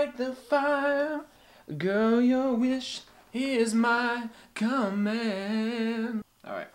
like the fire. Girl, your wish is my command. Alright.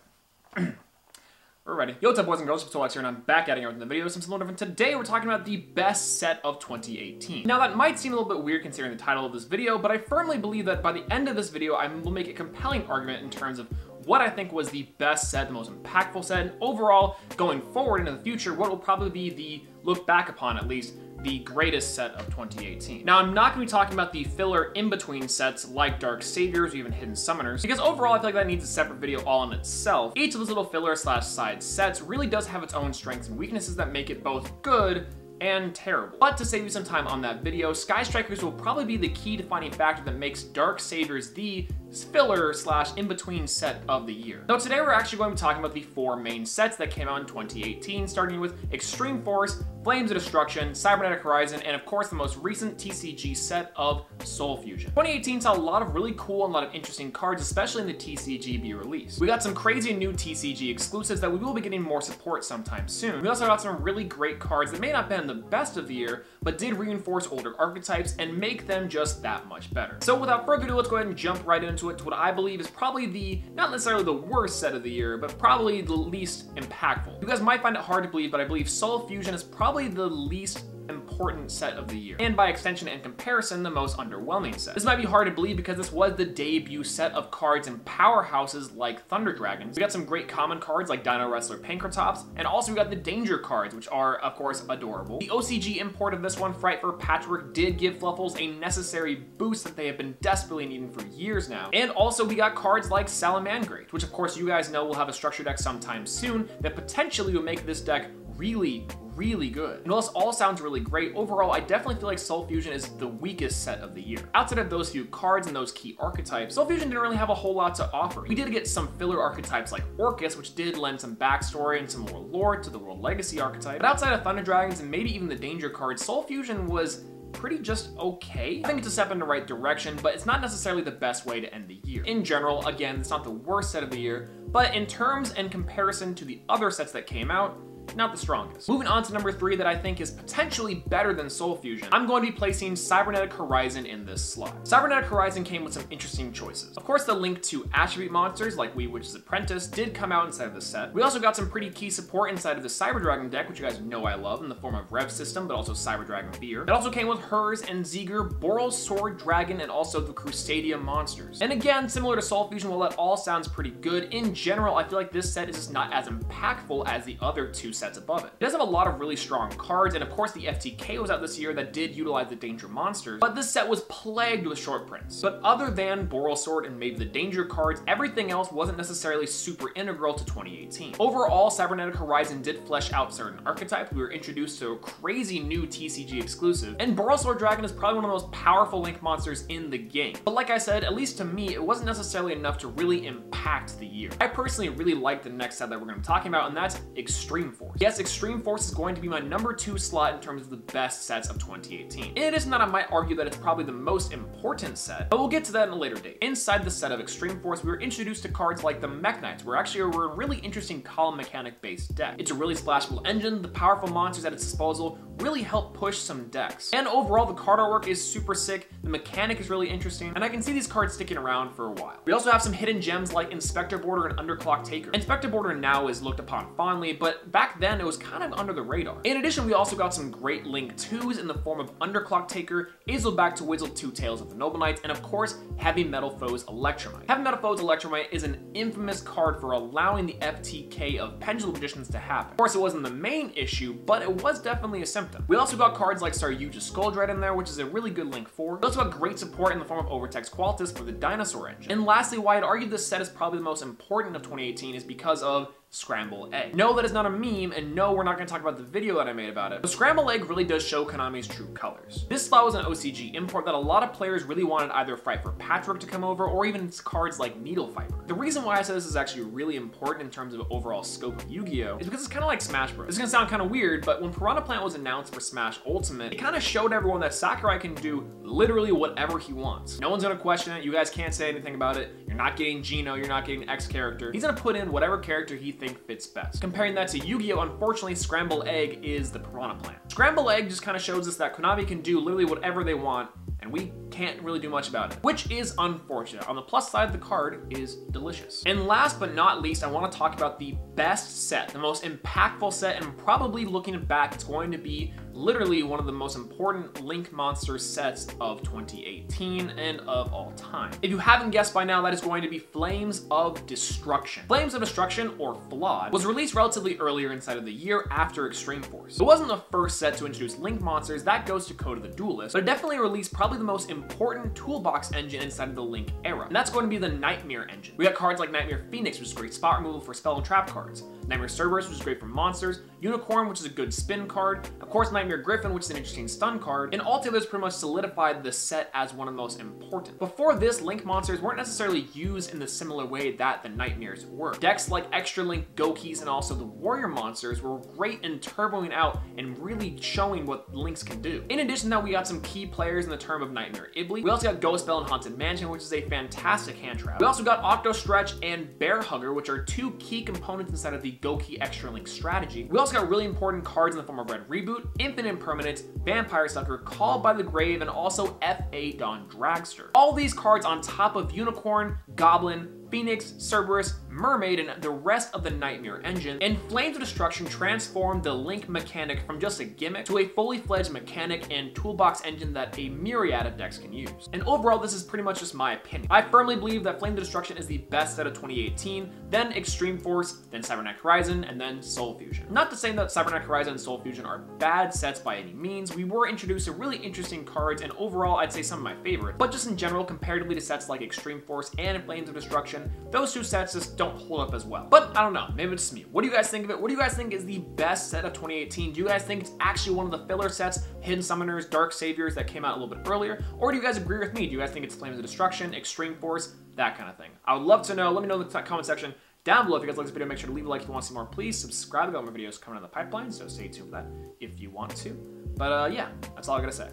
We're ready. Yo, what's up, boys and girls? It's SwoleLax here, and I'm back at it with the video. Something a little different. Today, we're talking about the best set of 2018. Now, that might seem a little bit weird considering the title of this video, but I firmly believe that by the end of this video, I will make a compelling argument in terms of what I think was the best set, the most impactful set, and overall, going forward into the future, what will probably be the, look back upon at least, the greatest set of 2018. Now, I'm not going to be talking about the filler in-between sets like Dark Saviors or even Hidden Summoners, because overall I feel like that needs a separate video all in itself. Each of those little filler slash side sets really does have its own strengths and weaknesses that make it both good and terrible. But to save you some time on that video, Sky Strikers will probably be the key defining factor that makes Dark Saviors the filler slash in-between set of the year. Now today we're actually going to be talking about the four main sets that came out in 2018, starting with Extreme Force, Flames of Destruction, Cybernetic Horizon, and of course the most recent TCG set of Soul Fusion. 2018 saw a lot of really cool and a lot of interesting cards, especially in the TCG be released. We got some crazy new TCG exclusives that we will be getting more support sometime soon. We also got some really great cards that may not have been the best of the year, but did reinforce older archetypes and make them just that much better. So without further ado, let's go ahead and jump right into it to what I believe is probably the, not necessarily the worst set of the year, but probably the least impactful. You guys might find it hard to believe, but I believe Soul Fusion is probably the least important set of the year, and by extension and comparison, the most underwhelming set. This might be hard to believe because this was the debut set of cards in powerhouses like Thunder Dragons. We got some great common cards like Dino Wrestler Pankratops, and also we got the Danger cards, which are, of course, adorable. The OCG import of this one, Fright for Patchwork, did give Fluffles a necessary boost that they have been desperately needing for years now. And also we got cards like Salamangreat, which of course you guys know will have a structure deck sometime soon that potentially will make this deck really good. And while this all sounds really great, overall I definitely feel like Soul Fusion is the weakest set of the year. Outside of those few cards and those key archetypes, Soul Fusion didn't really have a whole lot to offer. We did get some filler archetypes like Orcus, which did lend some backstory and some more lore to the World Legacy archetype. But outside of Thunder Dragons and maybe even the Danger cards, Soul Fusion was pretty just okay. I think it's a step in the right direction, but it's not necessarily the best way to end the year. In general, again, it's not the worst set of the year, but in terms and comparison to the other sets that came out, not the strongest. Moving on to number 3 that I think is potentially better than Soul Fusion, I'm going to be placing Cybernetic Horizon in this slot. Cybernetic Horizon came with some interesting choices. Of course, the link to attribute monsters like Wee Witch's Apprentice did come out inside of the set. We also got some pretty key support inside of the Cyber Dragon deck, which you guys know I love, in the form of Rev System, but also Cyber Dragon Beer. It also came with Hers and Zeger, Boral's Sword Dragon, and also the Crusadia monsters. And again, similar to Soul Fusion, while that all sounds pretty good, in general, I feel like this set is just not as impactful as the other two sets above it. It does have a lot of really strong cards, and of course the FTK was out this year that did utilize the Danger monsters, but this set was plagued with short prints. But other than Boral's Sword and maybe the Danger cards, everything else wasn't necessarily super integral to 2018. Overall, Cybernetic Horizon did flesh out certain archetypes. We were introduced to a crazy new TCG exclusive, and Boral's Sword Dragon is probably one of the most powerful Link monsters in the game. But like I said, at least to me, it wasn't necessarily enough to really impact the year. I personally really like the next set that we're going to be talking about, and that's Extreme Force. Yes, Extreme Force is going to be my number 2 slot in terms of the best sets of 2018. In addition to that, I might argue that it's probably the most important set, but we'll get to that in a later date. Inside the set of Extreme Force, we were introduced to cards like the Mech Knights, where actually we're a really interesting column mechanic based deck. It's a really splashable engine, the powerful monsters at its disposal really help push some decks. And overall, the card artwork is super sick, the mechanic is really interesting, and I can see these cards sticking around for a while. We also have some hidden gems like Inspector Border and Underclock Taker. Inspector Border now is looked upon fondly, but back then it was kind of under the radar. In addition, we also got some great Link 2s in the form of Underclock Taker, Azelback to Wizzle 2 Tails of the Noble Knights, and of course, Heavy Metal Foes Electromite. Heavy Metal Foes Electromite is an infamous card for allowing the FTK of Pendulum Magicians to happen. Of course, it wasn't the main issue, but it was definitely a symptom. We also got cards like Saryuja Skulldread in there, which is a really good Link 4. We also got great support in the form of Overtext Qualtis for the Dinosaur engine. And lastly, why I'd argue this set is probably the most important of 2018 is because of Scramble Egg. No, that is not a meme, and no, we're not going to talk about the video that I made about it. The Scramble Egg really does show Konami's true colors. This slot was an OCG import that a lot of players really wanted either Fright for Patchwork to come over, or even cards like Needle Fiber. The reason why I said this is actually really important in terms of overall scope of Yu-Gi-Oh! Is because it's kind of like Smash Bros. This is going to sound kind of weird, but when Piranha Plant was announced for Smash Ultimate, it kind of showed everyone that Sakurai can do literally whatever he wants. No one's going to question it, you guys can't say anything about it, you're not getting Geno, you're not getting X character. He's gonna put in whatever character he thinks fits best. Comparing that to Yu-Gi-Oh, unfortunately, Scramble Egg is the Piranha Plant. Scramble Egg just kind of shows us that Konami can do literally whatever they want, and we can't really do much about it, which is unfortunate. On the plus side, the card is delicious. And last but not least, I want to talk about the best set, the most impactful set, and probably looking back, it's going to be literally one of the most important Link Monster sets of 2018 and of all time. If you haven't guessed by now, that is going to be Flames of Destruction. Flames of Destruction, or Flawed, was released relatively earlier inside of the year after Extreme Force. It wasn't the first set to introduce Link monsters, that goes to Code of the Duelist, but it definitely released probably the most important toolbox engine inside of the Link era, and that's going to be the Nightmare engine. We got cards like Nightmare Phoenix, which is great spot removal for spell and trap cards, Nightmare Cerberus, which is great for monsters, Unicorn, which is a good spin card, of course Nightmare Griffin, which is an interesting stun card, and altogether it's pretty much solidified the set as one of the most important. Before this, Link monsters weren't necessarily used in the similar way that the Nightmares were. Decks like Extra Link, Gokis, and also the Warrior monsters were great in turboing out and really showing what Links can do. In addition to that, we got some key players in the term of Nightmare Ibli. We also got Ghost Bell and Haunted Mansion, which is a fantastic hand trap. We also got Octo Stretch and Bear Hugger, which are two key components inside of the Goki Extra Link strategy. We also got really important cards in the form of Red Reboot, Infinite Impermanence, Vampire Sucker, Called by the Grave, and also F.A. Dawn Dragster. All these cards on top of Unicorn, Goblin, Phoenix, Cerberus, Mermaid, and the rest of the Nightmare engine, and Flames of Destruction transformed the Link mechanic from just a gimmick to a fully fledged mechanic and toolbox engine that a myriad of decks can use. And overall, this is pretty much just my opinion. I firmly believe that Flames of Destruction is the best set of 2018, then Extreme Force, then Cybernetic Horizon, and then Soul Fusion. Not to say that Cybernetic Horizon and Soul Fusion are bad sets by any means. We were introduced to really interesting cards, and overall, I'd say some of my favorites. But just in general, comparatively to sets like Extreme Force and Flames of Destruction, those two sets just don't hold up as well. But I don't know, maybe it's just me. What do you guys think of it? What do you guys think is the best set of 2018? Do you guys think it's actually one of the filler sets, Hidden Summoners, Dark Saviors that came out a little bit earlier? Or do you guys agree with me? Do you guys think it's Flames of Destruction, Extreme Force, that kind of thing? I would love to know. Let me know in the comment section down below. If you guys like this video, make sure to leave a like if you want to see more. Please subscribe. I got more videos coming in the pipeline, so stay tuned for that if you want to. But yeah, that's all I gotta say.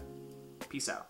Peace out.